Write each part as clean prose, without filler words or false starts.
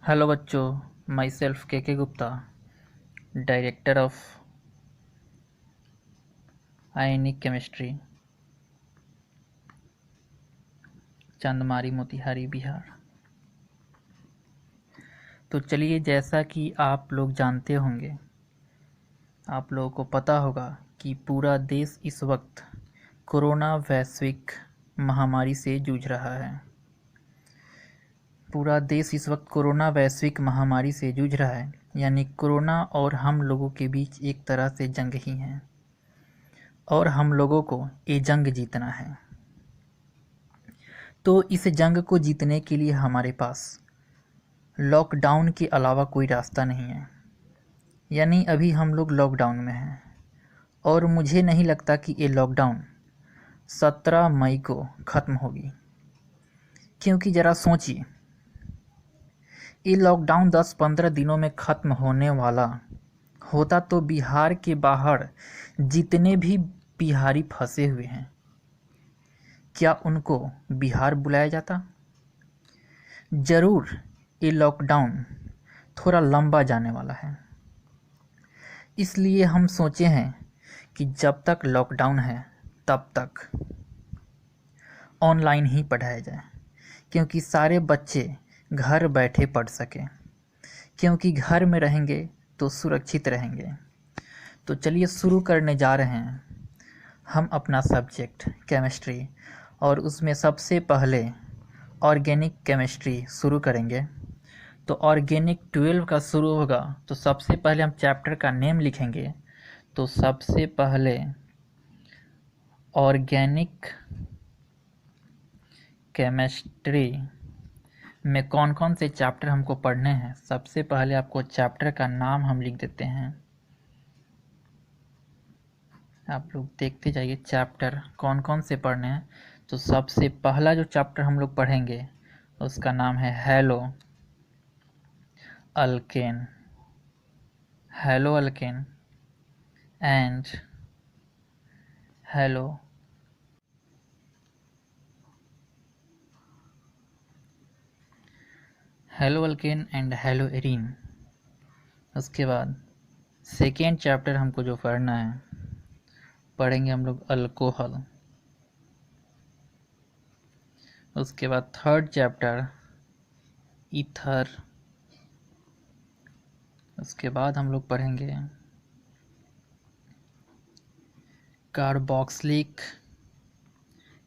Hello बच्चों, myself K Gupta, director of ionic chemistry, Chandmari, Motihari, Bihar. तो चलिए, जैसा कि आप लोग जानते होंगे, आप लोगों को पता होगा कि पूरा देश इस वक्त कोरोना वैश्विक महामारी से जूझ रहा है। पूरा देश इस वक्त कोरोना वैश्विक महामारी से जूझ रहा है, यानी कोरोना और हम लोगों के बीच एक तरह से जंग ही है और हम लोगों को ये जंग जीतना है। तो इस जंग को जीतने के लिए हमारे पास लॉकडाउन के अलावा कोई रास्ता नहीं है। यानी अभी हम लोग लॉकडाउन में हैं और मुझे नहीं लगता कि ये लॉकडाउन 17 मई को ख़त्म होगी। क्योंकि ज़रा सोचिए, ये लॉकडाउन 10-15 दिनों में ख़त्म होने वाला होता तो बिहार के बाहर जितने भी बिहारी फंसे हुए हैं, क्या उनको बिहार बुलाया जाता? ज़रूर ये लॉकडाउन थोड़ा लंबा जाने वाला है। इसलिए हम सोचे हैं कि जब तक लॉकडाउन है तब तक ऑनलाइन ही पढ़ाया जाए, क्योंकि सारे बच्चे घर बैठे पढ़ सकें। क्योंकि घर में रहेंगे तो सुरक्षित रहेंगे। तो चलिए शुरू करने जा रहे हैं हम अपना सब्जेक्ट केमिस्ट्री, और उसमें सबसे पहले ऑर्गेनिक केमिस्ट्री शुरू करेंगे। तो ऑर्गेनिक 12 का शुरू होगा, तो सबसे पहले हम चैप्टर का नेम लिखेंगे। तो सबसे पहले ऑर्गेनिक केमिस्ट्री में कौन कौन से चैप्टर हमको पढ़ने हैं, सबसे पहले आपको चैप्टर का नाम हम लिख देते हैं। आप लोग देखते जाइए चैप्टर कौन कौन से पढ़ने हैं। तो सबसे पहला जो चैप्टर हम लोग पढ़ेंगे उसका नाम है hello alkane. Hello alkane and hello hello alkane and hello arene. उसके बाद सेकेंड चैप्टर हमको जो पढ़ना है, पढ़ेंगे हम लोग अल्कोहल। उसके बाद थर्ड चैप्टर ईथर। उसके बाद हम लोग पढ़ेंगे कार्बोक्सिलिक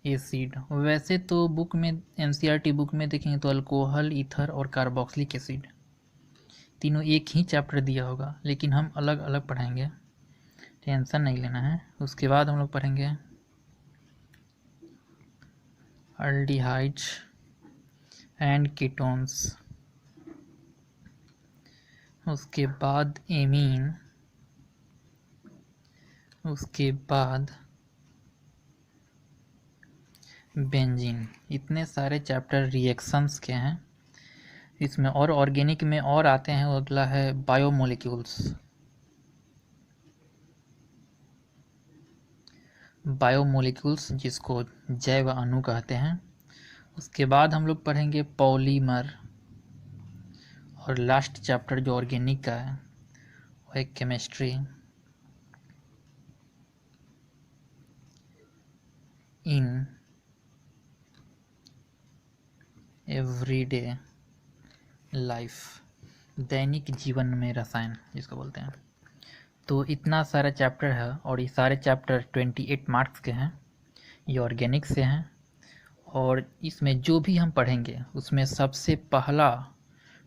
एसिड। वैसे तो बुक में एनसीईआरटी बुक में देखेंगे तो अल्कोहल, ईथर और कार्बोक्सिलिक एसिड तीनों एक ही चैप्टर दिया होगा, लेकिन हम अलग अलग पढ़ाएंगे, टेंशन नहीं लेना है। उसके बाद हम लोग पढ़ेंगे अल्डिहाइड्स एंड कीटोन्स। उसके बाद एमीन। उसके बाद बेंजीन। इतने सारे चैप्टर रिएक्शंस के हैं इसमें। और ऑर्गेनिक में और आते हैं, अगला है बायोमोलिक्यूल्स। बायोमोलिक्यूल्स जिसको जैव अणु कहते हैं। उसके बाद हम लोग पढ़ेंगे पॉलीमर। और लास्ट चैप्टर जो ऑर्गेनिक का है वो है केमिस्ट्री इन एवरीडे लाइफ, दैनिक जीवन में रसायन जिसको बोलते हैं। तो इतना सारा चैप्टर है और ये सारे चैप्टर 28 मार्क्स के हैं। ये ऑर्गेनिक से हैं और इसमें जो भी हम पढ़ेंगे उसमें सबसे पहला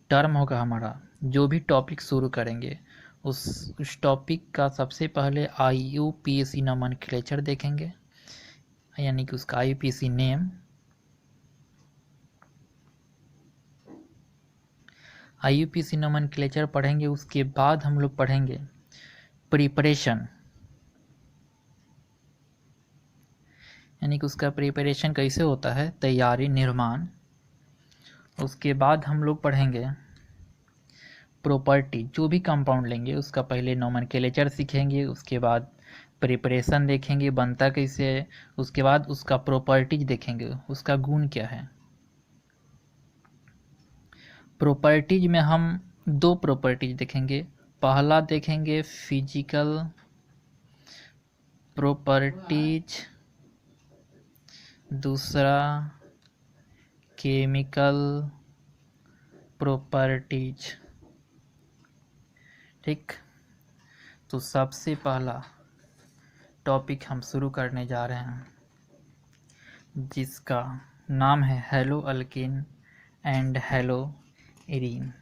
टर्म होगा हमारा, जो भी टॉपिक शुरू करेंगे उस टॉपिक का सबसे पहले IUPAC नोमेनक्लेचर देखेंगे, यानी कि उसका IUPAC नेम। IUPAC नोमेनक्लेचर पढ़ेंगे। उसके बाद हम लोग पढ़ेंगे प्रिपरेशन, यानी कि उसका प्रिपरेशन कैसे होता है, तैयारी, निर्माण। उसके बाद हम लोग पढ़ेंगे प्रॉपर्टी, जो भी कंपाउंड लेंगे उसका पहले नोमेनक्लेचर सीखेंगे, उसके बाद प्रिपरेशन देखेंगे बनता कैसे है, उसके बाद उसका प्रॉपर्टीज देखेंगे, उसका गुण क्या है। प्रॉपर्टीज में हम दो प्रॉपर्टीज देखेंगे। पहला देखेंगे फिजिकल प्रॉपर्टीज, दूसरा केमिकल प्रॉपर्टीज। ठीक, तो सबसे पहला टॉपिक हम शुरू करने जा रहे हैं जिसका नाम है hello alkane and hello arene.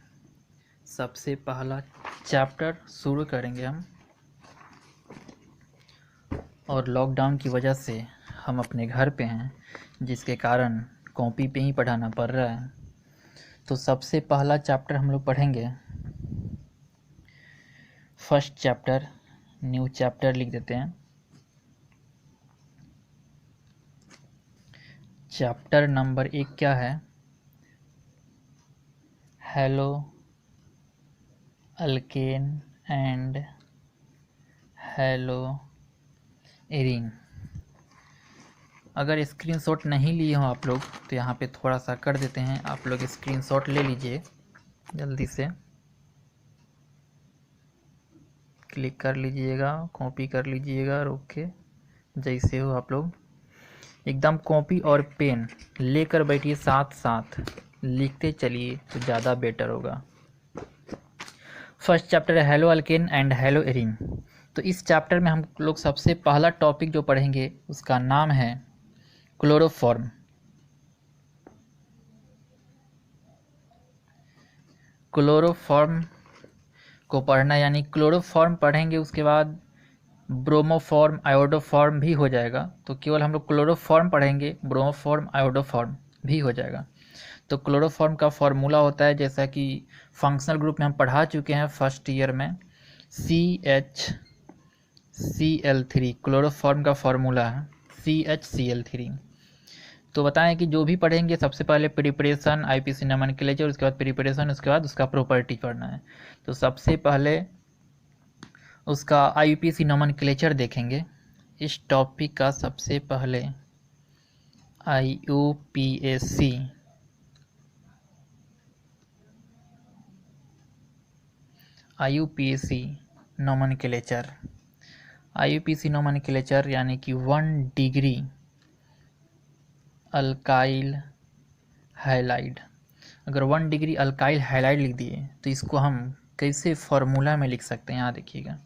सबसे पहला चैप्टर शुरू करेंगे हम, और लॉकडाउन की वजह से हम अपने घर पे हैं जिसके कारण कॉपी पे ही पढ़ाना पड़ रहा है। तो सबसे पहला चैप्टर हम लोग पढ़ेंगे, फर्स्ट चैप्टर, न्यू चैप्टर लिख देते हैं। चैप्टर नंबर 1 क्या है? Hello alkane and hello arene. अगर स्क्रीनशॉट नहीं लिए हो आप लोग तो यहाँ पे थोड़ा सा कर देते हैं, आप लोग स्क्रीनशॉट ले लीजिए जल्दी से, क्लिक कर लीजिएगा, कॉपी कर लीजिएगा, रोक के जैसे हो आप लोग एकदम कॉपी और पेन लेकर बैठिए, साथ साथ लिखते चलिए तो ज़्यादा बेटर होगा। फर्स्ट चैप्टर है hello alkane and hello arene. तो इस चैप्टर में हम लोग सबसे पहला टॉपिक जो पढ़ेंगे उसका नाम है क्लोरोफॉर्म। क्लोरोफॉर्म को पढ़ना, यानी क्लोरोफॉर्म पढ़ेंगे उसके बाद ब्रोमोफॉर्म आयोडोफॉर्म भी हो जाएगा। तो केवल हम लोग क्लोरोफॉर्म पढ़ेंगे, ब्रोमोफॉर्म आयोडोफॉर्म भी हो जाएगा। तो क्लोरोफॉर्म का फॉर्मूला होता है, जैसा कि फंक्शनल ग्रुप में हम पढ़ा चुके हैं फर्स्ट ईयर में, CHCl3 क्लोरोफॉर्म का फॉर्मूला है, CHCl3। तो बताएं कि जो भी पढ़ेंगे सबसे पहले प्रिपरेशन, आईपीसी नोमेनक्लेचर, उसके बाद प्रिपरेशन, उसके बाद उसका प्रॉपर्टी पढ़ना है। तो सबसे पहले उसका आईपीसी नोमेनक्लेचर देखेंगे। इस टॉपिक का सबसे पहले IUPAC नोमेनक्लेचर। IUPAC नोमेनक्लेचर यानी कि 1 डिग्री अल्काइल हैलाइड। अगर 1 डिग्री अल्काइल हैलाइड लिख दिए तो इसको हम कैसे फॉर्मूला में लिख सकते हैं, यहाँ देखिएगा,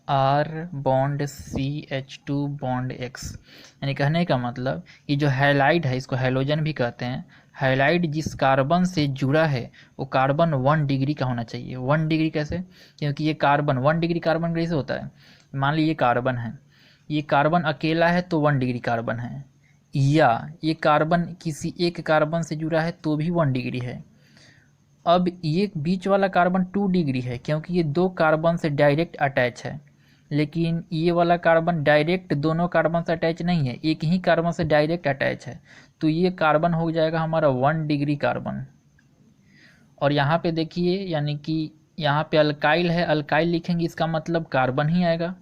R bond CH2 bond X। यानी कहने का मतलब ये जो हैलाइड है इसको हैलोजन भी कहते हैं। हैलाइड जिस कार्बन से जुड़ा है वो कार्बन 1 डिग्री का होना चाहिए। 1 डिग्री कैसे? क्योंकि ये कार्बन 1 डिग्री कार्बन कैसे होता है, मान लीजिए ये कार्बन है, ये कार्बन अकेला है तो 1 डिग्री कार्बन है, या ये कार्बन किसी एक कार्बन से जुड़ा है तो भी 1 डिग्री है। अब ये बीच वाला कार्बन 2 डिग्री है क्योंकि ये दो कार्बन से डायरेक्ट अटैच है, लेकिन ये वाला कार्बन डायरेक्ट दोनों कार्बन से अटैच नहीं है, एक ही कार्बन से डायरेक्ट अटैच है। तो ये कार्बन हो जाएगा हमारा 1 डिग्री कार्बन। और यहाँ पे देखिए, यानी कि यहाँ पे अल्काइल है, अल्काइल लिखेंगे इसका मतलब कार्बन ही आएगा।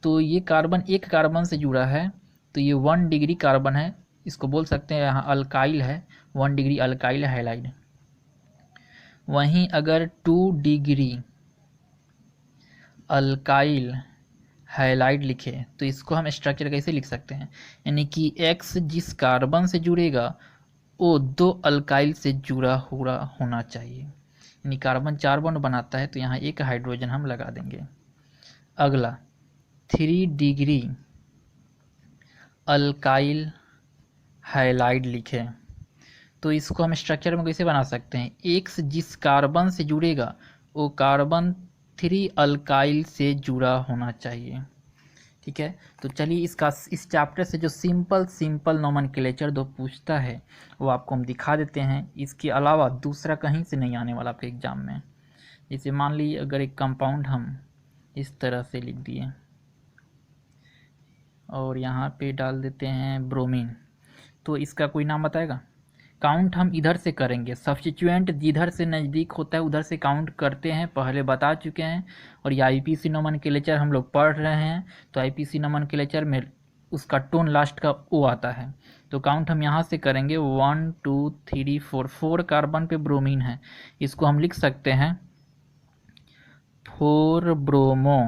तो ये कार्बन एक कार्बन से जुड़ा है तो ये 1 डिग्री कार्बन है, इसको बोल सकते हैं यहाँ अल्काइल है, 1 डिग्री अल्काइल हैलाइड। वहीं अगर 2 डिग्री अल्काइल हैलाइड लिखे तो इसको हम स्ट्रक्चर कैसे लिख सकते हैं, यानी कि X जिस कार्बन से जुड़ेगा वो 2 अल्काइल से जुड़ा हुआ होना चाहिए। यानी कार्बन 4 बॉन्ड बनाता है तो यहाँ एक हाइड्रोजन हम लगा देंगे। अगला 3 डिग्री अल्काइल हैलाइड लिखे तो इसको हम स्ट्रक्चर में कैसे बना सकते हैं, X जिस कार्बन से जुड़ेगा वो कार्बन 3 अल्काइल से जुड़ा होना चाहिए। ठीक है, तो चलिए इस चैप्टर से जो सिंपल नोमेनक्लेचर दो पूछता है वो आपको हम दिखा देते हैं। इसके अलावा दूसरा कहीं से नहीं आने वाला आपके एग्जाम में। जैसे मान लीजिए अगर एक कंपाउंड हम इस तरह से लिख दिए और यहाँ पे डाल देते हैं ब्रोमीन, तो इसका कोई नाम बताएगा? काउंट हम इधर से करेंगे, सब्स्टिट्यूएंट जिधर से नज़दीक होता है उधर से काउंट करते हैं, पहले बता चुके हैं। और ये आईपीसी नोमेनक्लेचर हम लोग पढ़ रहे हैं, तो आईपीसी नोमेनक्लेचर में उसका टोन लास्ट का ओ आता है। तो काउंट हम यहाँ से करेंगे 1 2 3 4। 4 कार्बन पे ब्रोमीन है, इसको हम लिख सकते हैं 4 ब्रोमो।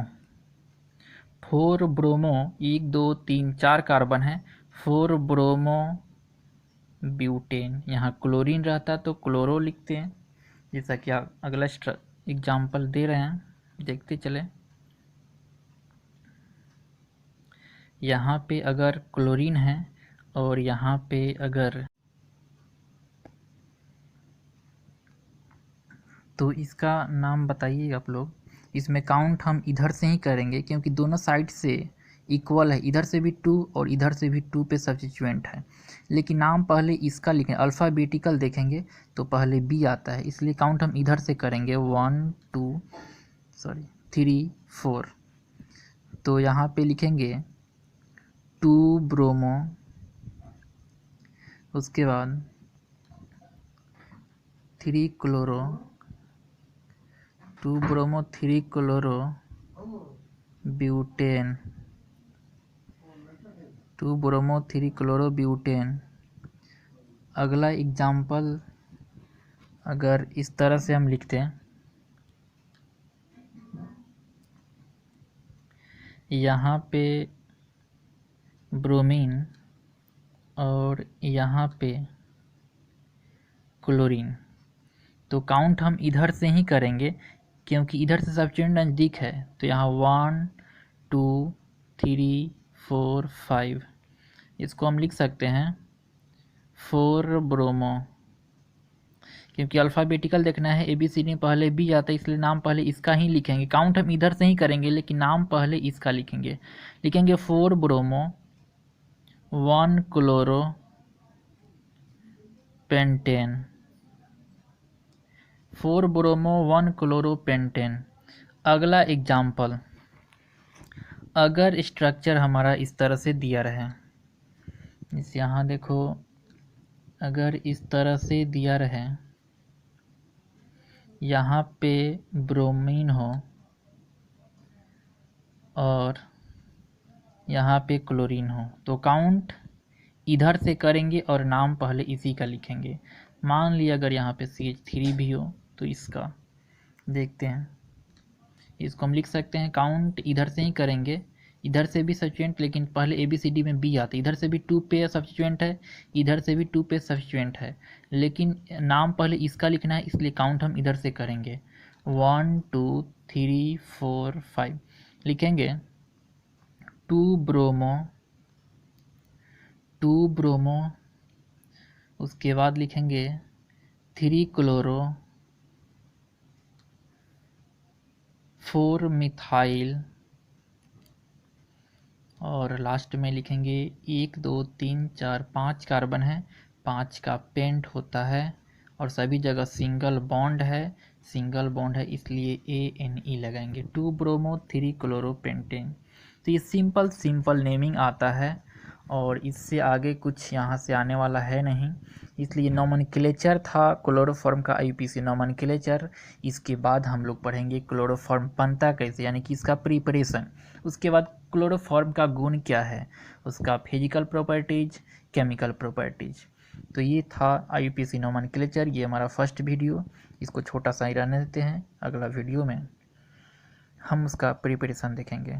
4 ब्रोमो, 1 2 3 4 कार्बन है, 4 ब्रोमो ब्यूटेन। यहाँ क्लोरीन रहता तो क्लोरो लिखते हैं, जैसा कि अगला एग्जाम्पल दे रहे हैं, देखते चले। यहाँ पे अगर क्लोरीन है और यहाँ पे अगर, तो इसका नाम बताइए आप लोग। इसमें काउंट हम इधर से ही करेंगे क्योंकि दोनों साइड से इक्वल है, इधर से भी 2 और इधर से भी 2 पे सब्स्टिट्यूएंट है। लेकिन नाम पहले इसका लिखें, अल्फ़ाबेटिकल देखेंगे तो पहले बी आता है, इसलिए काउंट हम इधर से करेंगे 3 4। तो यहाँ पे लिखेंगे 2 ब्रोमो, उसके बाद 3 chloro, 2 bromo 3 chloro butane, 2 bromo 3 chloro butane. अगला एग्जाम्पल अगर इस तरह से हम लिखते हैं, यहाँ पे ब्रोमीन और यहाँ पे क्लोरीन, तो काउंट हम इधर से ही करेंगे क्योंकि इधर से सब्स्टिट्यूएंट नज़दीक है। तो यहाँ 1 2 3 4 5, इसको हम लिख सकते हैं 4 ब्रोमो। क्योंकि अल्फ़ाबेटिकल देखना है, ABCD पहले बी आता है, इसलिए नाम पहले इसका ही लिखेंगे। काउंट हम इधर से ही करेंगे लेकिन नाम पहले इसका लिखेंगे। 4 bromo 1 chloro pentane, 4 bromo 1 chloro pentane. अगला एग्जाम्पल, अगर स्ट्रक्चर हमारा इस तरह से दिया रहे, इस यहाँ देखो, अगर इस तरह से दिया रहे, यहाँ पे ब्रोमीन हो और यहाँ पे क्लोरीन हो, तो काउंट इधर से करेंगे और नाम पहले इसी का लिखेंगे। मान लिया अगर यहाँ पे CH3 भी हो तो इसका देखते हैं, इसको हम लिख सकते हैं काउंट इधर से ही करेंगे। इधर से भी सब्स्टिट्यूएंट, लेकिन पहले ABCD में बी आते, इधर से भी 2 पे सब्स्टिट्यूएंट है, इधर से भी 2 पे सब्स्टिट्यूएंट है, लेकिन नाम पहले इसका लिखना है, इसलिए काउंट हम इधर से करेंगे 1 2 3 4 5। लिखेंगे 2 ब्रोमो, उसके बाद लिखेंगे 3 क्लोरो, 4 मिथाइल, और लास्ट में लिखेंगे 1 2 3 4 5 कार्बन है, 5 का पेंट होता है और सभी जगह सिंगल बॉन्ड है, इसलिए ANE लगाएंगे, 2 ब्रोमो 3 क्लोरो पेंटेन। तो ये सिंपल नेमिंग आता है और इससे आगे कुछ यहाँ से आने वाला है नहीं, इसलिए नोमेनक्लेचर था क्लोरोफॉर्म का, IUPAC नोमेनक्लेचर। इसके बाद हम लोग पढ़ेंगे क्लोरोफॉर्म बनता कैसे, यानी कि इसका प्रिपरेशन। उसके बाद क्लोरोफॉर्म का गुण क्या है, उसका फिजिकल प्रॉपर्टीज, केमिकल प्रॉपर्टीज। तो ये था IUPAC नोमेनक्लेचर। ये हमारा फर्स्ट वीडियो, इसको छोटा सा ही रहने देते हैं। अगला वीडियो में हम उसका प्रिपरेशन देखेंगे।